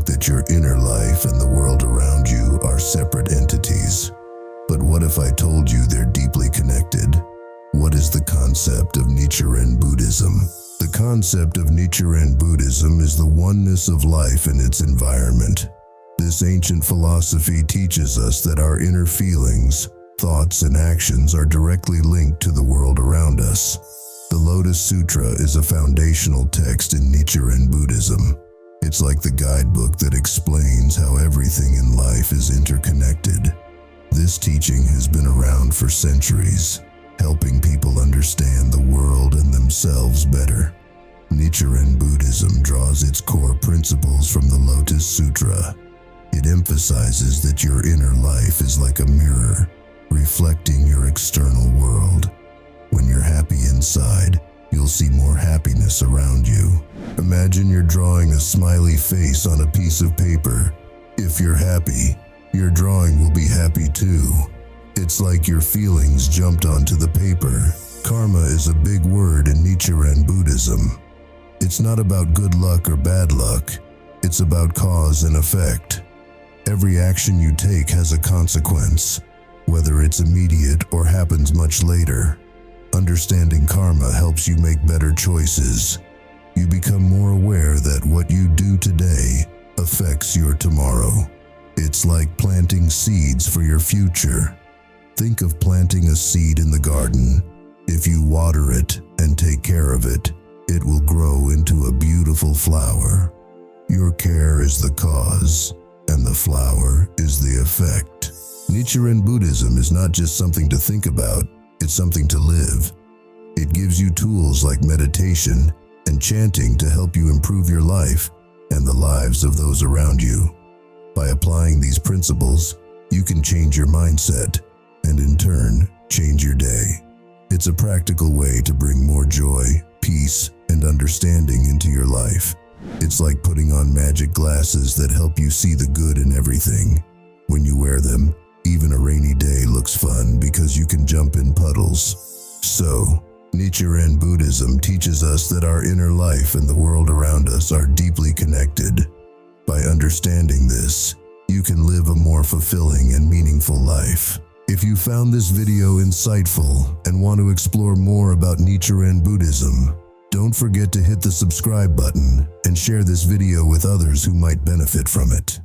that your inner life and the world around you are separate entities. But what if I told you they're deeply connected? What is the concept of Nichiren Buddhism? The concept of Nichiren Buddhism is the oneness of life and its environment. This ancient philosophy teaches us that our inner feelings, thoughts, and actions are directly linked to the world around us. The Lotus Sutra is a foundational text in Nichiren Buddhism. It's like the guidebook that explains how everything in life is interconnected. This teaching has been around for centuries, helping people understand the world and themselves better. Nichiren Buddhism draws its core principles from the Lotus Sutra. It emphasizes that your inner life is like a mirror, reflecting your external world. When you're happy inside, you'll see more happiness around you. Imagine you're drawing a smiley face on a piece of paper. If you're happy, your drawing will be happy too. It's like your feelings jumped onto the paper. Karma is a big word in Nichiren Buddhism. It's not about good luck or bad luck. It's about cause and effect. Every action you take has a consequence, whether it's immediate or happens much later. Understanding karma helps you make better choices. You become more aware that what you do today affects your tomorrow. It's like planting seeds for your future. Think of planting a seed in the garden. If you water it and take care of it, it will grow into a beautiful flower. Your care is the cause, and the flower is the effect. Nichiren Buddhism is not just something to think about, it's something to live. It gives you tools like meditation and chanting to help you improve your life and the lives of those around you. By applying these principles, you can change your mindset and in turn, change your day. It's a practical way to bring more joy, peace, and understanding into your life. It's like putting on magic glasses that help you see the good in everything. When you wear them, even a rainy day looks fun because you can jump in puddles. So, Nichiren Buddhism teaches us that our inner life and the world around us are deeply connected. By understanding this, you can live a more fulfilling and meaningful life. If you found this video insightful and want to explore more about Nichiren Buddhism, don't forget to hit the subscribe button and share this video with others who might benefit from it.